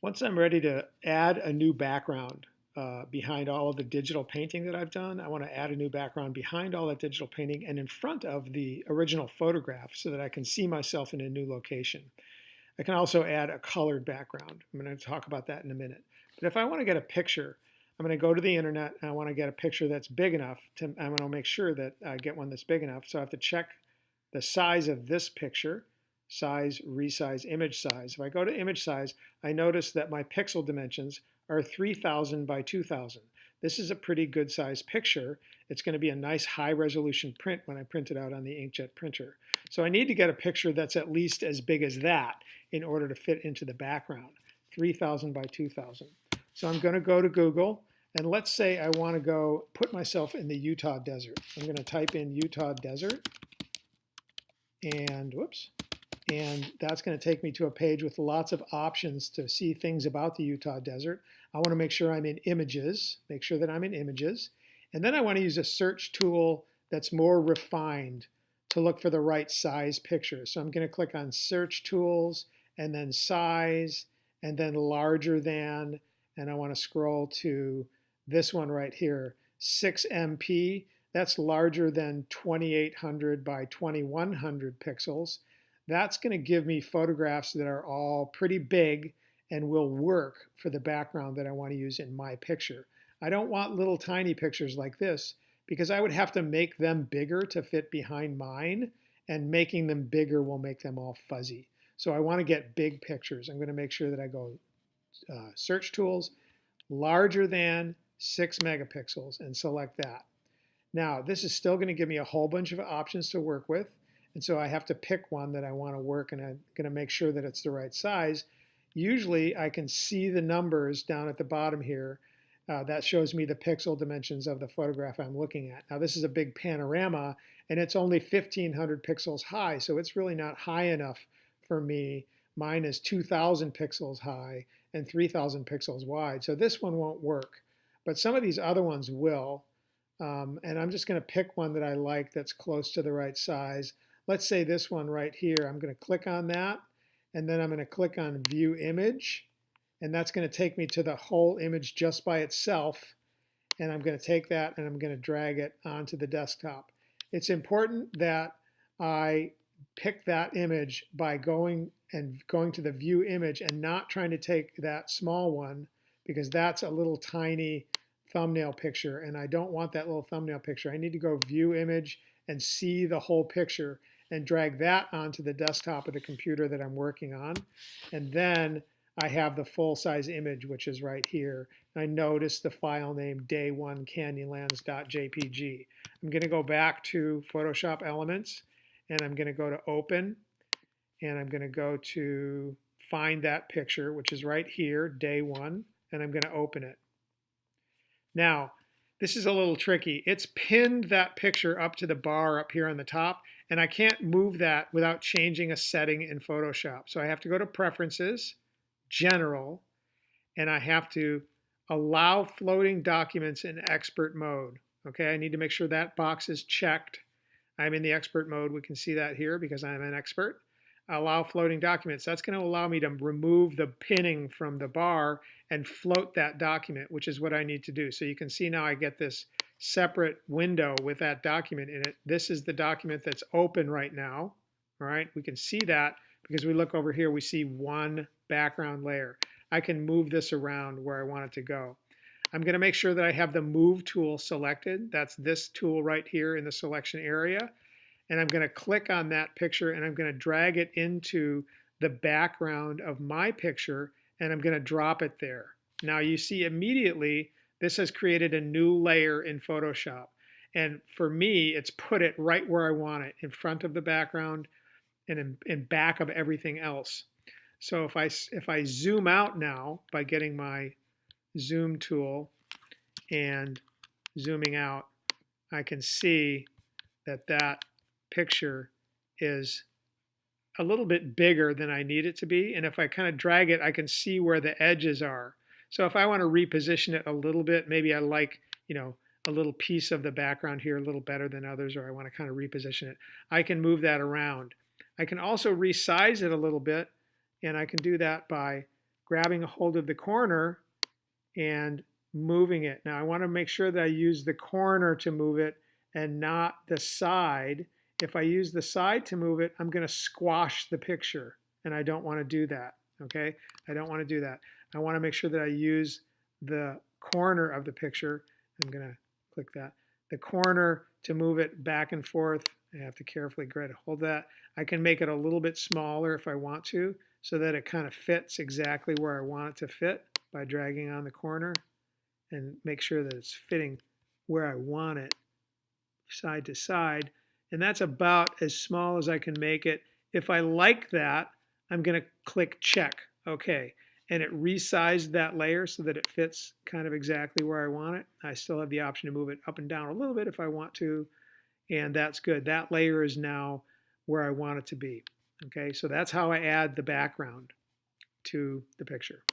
Once I'm ready to add a new background behind all of the digital painting that I've done, I want to add a new background behind all that digital painting and in front of the original photograph so that I can see myself in a new location. I can also add a colored background. I'm going to talk about that in a minute. But if I want to get a picture, I'm going to go to the internet and I want to get a picture that's big enough. I'm going to make sure that I get one that's big enough. So I have to check the size of this picture, size, resize, image size. If I go to image size, I notice that my pixel dimensions are 3000 by 2000. This is a pretty good size picture. It's going to be a nice high resolution print when I print it out on the inkjet printer. So I need to get a picture that's at least as big as that in order to fit into the background, 3000 by 2000. So I'm going to go to Google, and let's say I want to go put myself in the Utah desert. I'm going to type in Utah desert, and whoops, and that's going to take me to a page with lots of options to see things about the Utah desert. I want to make sure I'm in images, make sure that I'm in images. And then I want to use a search tool that's more refined to look for the right size picture. So I'm going to click on search tools and then size and then larger than, and I want to scroll to this one right here, 6MP. That's larger than 2800 by 2100 pixels. That's going to give me photographs that are all pretty big and will work for the background that I want to use in my picture. I don't want little tiny pictures like this because I would have to make them bigger to fit behind mine, and making them bigger will make them all fuzzy. So I want to get big pictures. I'm going to make sure that I go search tools, larger than 6 megapixels, and select that. Now, this is still going to give me a whole bunch of options to work with. And so I have to pick one that I want to work, and I'm going to make sure that it's the right size. Usually I can see the numbers down at the bottom here. That shows me the pixel dimensions of the photograph I'm looking at. Now this is a big panorama, and it's only 1500 pixels high, so it's really not high enough for me. Mine is 2000 pixels high and 3000 pixels wide, so this one won't work. But some of these other ones will. And I'm just going to pick one that I like that's close to the right size. Let's say this one right here. I'm going to click on that, and then I'm going to click on View Image, and that's going to take me to the whole image just by itself. And I'm going to take that and I'm going to drag it onto the desktop. It's important that I pick that image by going to the View Image and not trying to take that small one, because that's a little tiny thumbnail picture, and I don't want that little thumbnail picture. I need to go View Image and see the whole picture and drag that onto the desktop of the computer that I'm working on. And then I have the full-size image, which is right here. I notice the file name day1canyonlands.jpg. I'm going to go back to Photoshop Elements, and I'm going to go to Open, and I'm going to go to Find That Picture, which is right here, Day 1, and I'm going to open it. Now, this is a little tricky. It's pinned that picture up to the bar up here on the top, and I can't move that without changing a setting in Photoshop. So I have to go to Preferences, General, and I have to allow floating documents in expert mode. Okay, I need to make sure that box is checked. I'm in the expert mode. We can see that here because I'm an expert. Allow floating documents. That's going to allow me to remove the pinning from the bar and float that document, which is what I need to do. So you can see now I get this separate window with that document in it. This is the document that's open right now. All right, we can see that because we look over here, we see one background layer. I can move this around where I want it to go. I'm going to make sure that I have the Move tool selected. That's this tool right here in the selection area. And I'm going to click on that picture, and I'm going to drag it into the background of my picture, and I'm going to drop it there. Now you see immediately this has created a new layer in Photoshop. And for me, it's put it right where I want it, in front of the background and in back of everything else. So if I zoom out now by getting my zoom tool and zooming out, I can see that that picture is a little bit bigger than I need it to be. And if I kind of drag it, I can see where the edges are. So if I want to reposition it a little bit, maybe I like, a little piece of the background here a little better than others, or I want to kind of reposition it, I can move that around. I can also resize it a little bit, and I can do that by grabbing a hold of the corner and moving it. Now I want to make sure that I use the corner to move it and not the side. If I use the side to move it, I'm going to squash the picture, and I don't want to do that. Okay, I don't want to do that. I want to make sure that I use the corner of the picture. I'm going to click that. The corner to move it back and forth. I have to carefully grab hold of that. I can make it a little bit smaller if I want to, so that it kind of fits exactly where I want it to fit by dragging on the corner, and make sure that it's fitting where I want it, side to side. And that's about as small as I can make it. If I like that, I'm going to click check. Okay. And it resized that layer so that it fits kind of exactly where I want it. I still have the option to move it up and down a little bit if I want to. And that's good. That layer is now where I want it to be. Okay. So that's how I add the background to the picture.